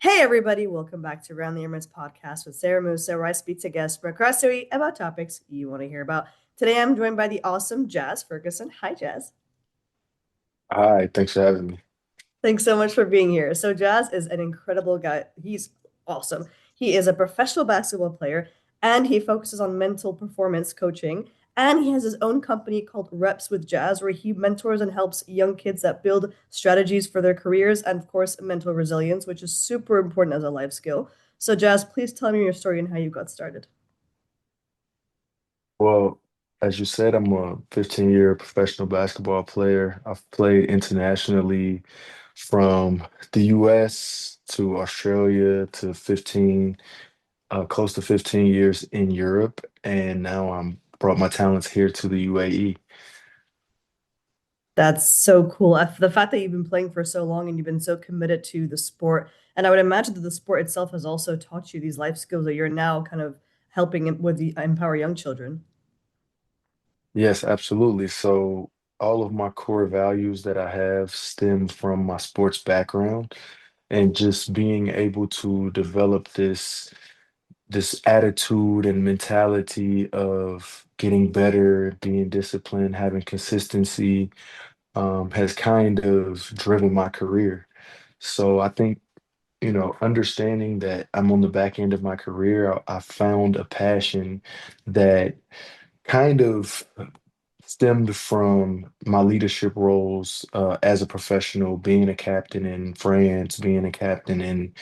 Hey everybody, welcome back to Around the Emirates podcast with Sara Mousa, where I speak to guests from across the UAE about topics you want to hear about. Today I'm joined by the awesome Jazz Ferguson. Hi, Jazz. Hi, thanks for having me. Thanks so much for being here. So Jazz is an incredible guy. He's awesome. He is a professional basketball player and he focuses on mental performance coaching. And he has his own company called Reps with Jazz, where he mentors and helps young kids that build strategies for their careers and, of course, mental resilience, which is super important as a life skill. So, Jazz, please tell me your story and how you got started. Well, as you said, I'm a 15-year professional basketball player. I've played internationally from the US to Australia to close to 15 years in Europe, and now I'm brought my talents here to the UAE. That's so cool. The fact that you've been playing for so long and you've been so committed to the sport. And I would imagine that the sport itself has also taught you these life skills that you're now kind of helping with the empower young children. Yes, absolutely. So all of my core values that I have stem from my sports background and just being able to develop this attitude and mentality of getting better, being disciplined, having consistency, has kind of driven my career. So I think, understanding that I'm on the back end of my career, I found a passion that kind of stemmed from my leadership roles as a professional, being a captain in France, being a captain in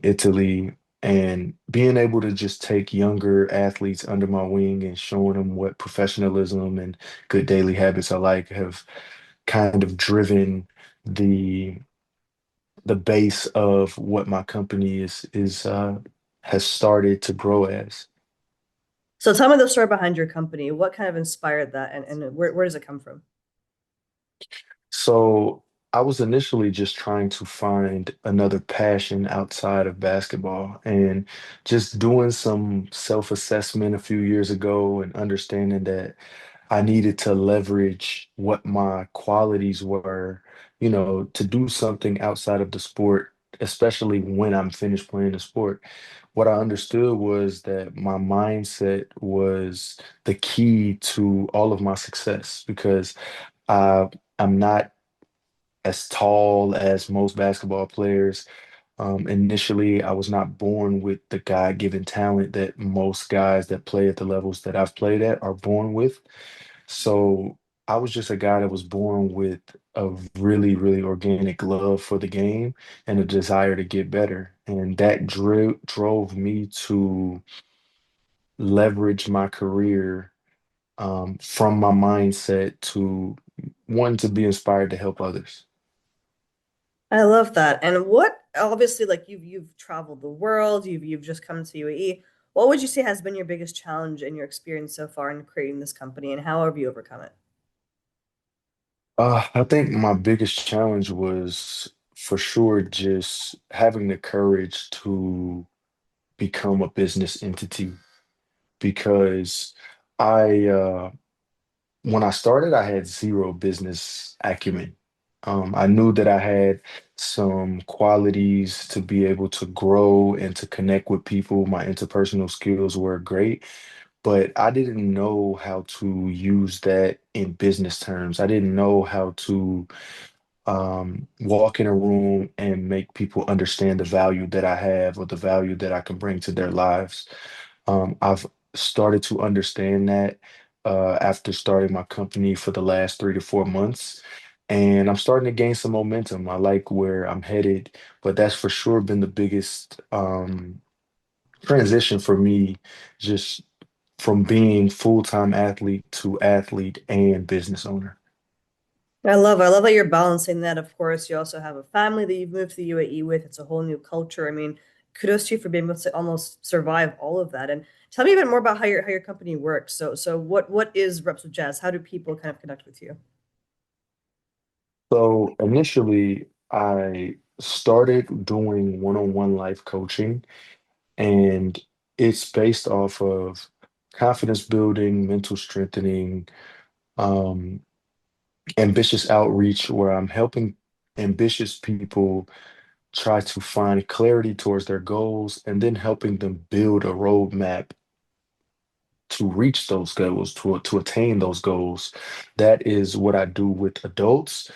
Italy, and being able to just take younger athletes under my wing and showing them what professionalism and good daily habits are like have kind of driven the the base of what my company is has started to grow as. So tell me the story behind your company. What kind of inspired that and where does it come from? So I was initially just trying to find another passion outside of basketball and just doing some self-assessment a few years ago and understanding that I needed to leverage what my qualities were, to do something outside of the sport, especially when I'm finished playing the sport. What I understood was that my mindset was the key to all of my success because I, I'm not as tall as most basketball players. Initially, I was not born with the God-given talent that most guys that play at the levels that I've played at are born with. So I was just a guy that was born with a really, really organic love for the game and a desire to get better. And that drove me to leverage my career from my mindset to one, to be inspired to help others. I love that. And what obviously like you've traveled the world, you've just come to UAE. What would you say has been your biggest challenge in your experience so far in creating this company and how have you overcome it? I think my biggest challenge was for sure just having the courage to become a business entity because I when I started, I had zero business acumen. I knew that I had some qualities to be able to grow and to connect with people. My interpersonal skills were great, but I didn't know how to use that in business terms. I didn't know how to walk in a room and make people understand the value that I have or the value that I can bring to their lives. I've started to understand that after starting my company for the last 3 to 4 months. And I'm starting to gain some momentum. I like where I'm headed, but that's for sure been the biggest transition for me, just from being full-time athlete to athlete and business owner. I love that you're balancing that. Of course, you also have a family that you've moved to the UAE with. It's a whole new culture. I mean, kudos to you for being able to almost survive all of that. And tell me a bit more about how your company works. So what is Reps with Jazz? How do people kind of connect with you? So initially, I started doing one-on-one life coaching, and it's based off of confidence building, mental strengthening, um, ambitious outreach, where I'm helping ambitious people try to find clarity towards their goals, and then helping them build a roadmap to reach those goals, to attain those goals. That is what I do with adults.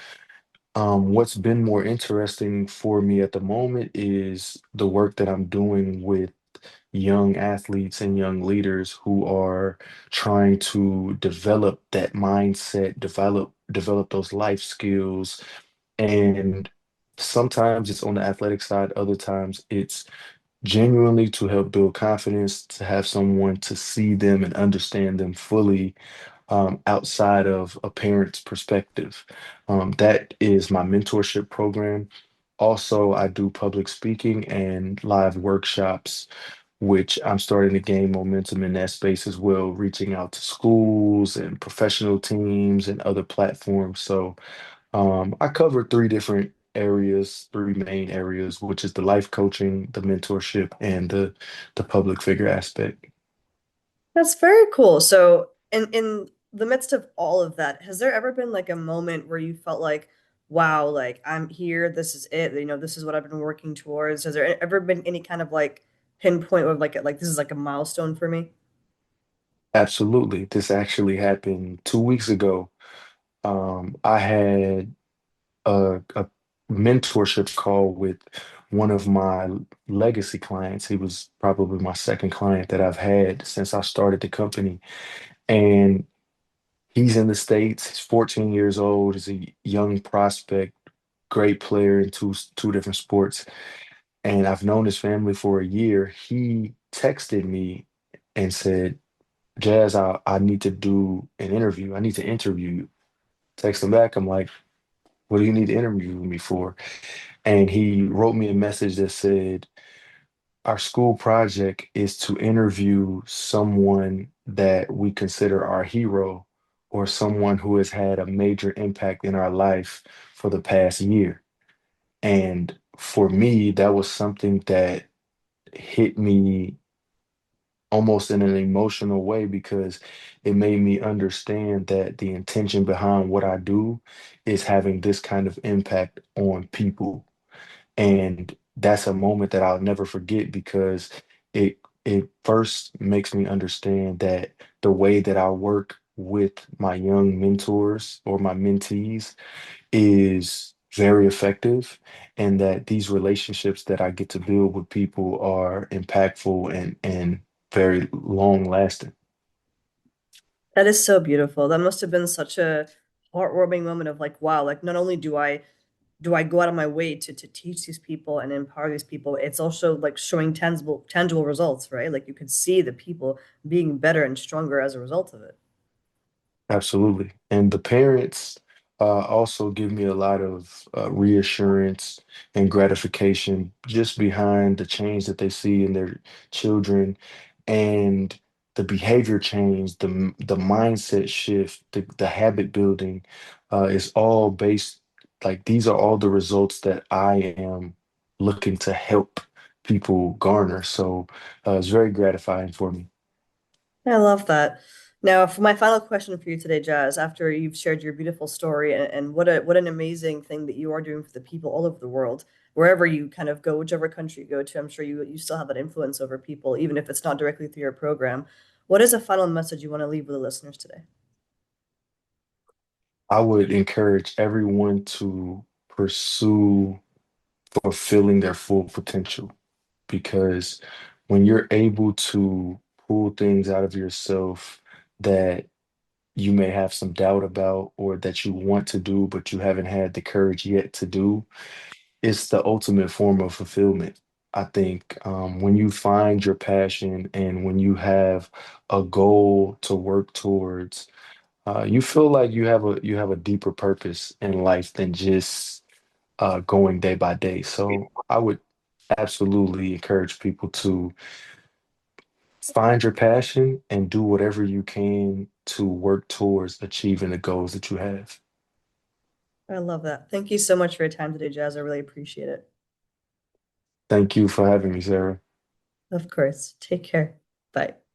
What's been more interesting for me at the moment is the work that I'm doing with young athletes and young leaders who are trying to develop that mindset, develop those life skills. And sometimes it's on the athletic side, other times it's genuinely to help build confidence, to have someone to see them and understand them fully, outside of a parent's perspective. That is my mentorship program. Also, I do public speaking and live workshops, which I'm starting to gain momentum in that space as well, reaching out to schools and professional teams and other platforms. So I cover three different areas, three main areas, which is the life coaching, the mentorship, and the public figure aspect. That's very cool. So, in the midst of all of that, has there ever been like a moment where you felt like, wow, like I'm here, this is it, this is what I've been working towards? Has there ever been any kind of like pinpoint of like this is like a milestone for me? Absolutely. This actually happened 2 weeks ago. I had a mentorship call with one of my legacy clients. He was probably my second client that I've had since I started the company. And he's in the States. He's 14 years old. He's a young prospect, great player in two different sports. And I've known his family for a year. He texted me and said, Jazz, I need to do an interview. I need to interview you. Text him back. I'm like, what do you need to interview me for? And he wrote me a message that said, our school project is to interview someone that we consider our hero or someone who has had a major impact in our life for the past year. And for me, that was something that hit me almost in an emotional way because it made me understand that the intention behind what I do is having this kind of impact on people. And that's a moment that I'll never forget because it first makes me understand that the way that I work with my young mentors or my mentees is very effective, and that these relationships that I get to build with people are impactful and very long lasting. That is so beautiful. That must have been such a heartwarming moment of like, wow, like not only do I go out of my way to teach these people and empower these people, it's also like showing tangible results, right? Like you could see the people being better and stronger as a result of it. Absolutely. And the parents also give me a lot of reassurance and gratification just behind the change that they see in their children and the behavior change, the mindset shift, the habit building is all based, like these are all the results that I am looking to help people garner. So it's very gratifying for me. I love that. Now, for my final question for you today, Jazz, after you've shared your beautiful story and what an amazing thing that you are doing for the people all over the world, wherever you kind of go, whichever country you go to, I'm sure you still have that influence over people, even if it's not directly through your program. What is a final message you want to leave with the listeners today? I would encourage everyone to pursue fulfilling their full potential because when you're able to pull things out of yourself that you may have some doubt about or that you want to do, but you haven't had the courage yet to do, it's the ultimate form of fulfillment. I think when you find your passion and when you have a goal to work towards, you feel like you have a deeper purpose in life than just going day by day. So I would absolutely encourage people to find your passion and do whatever you can to work towards achieving the goals that you have. I love that. Thank you so much for your time today, Jazz. I really appreciate it. Thank you for having me, Sarah. Of course. Take care. Bye.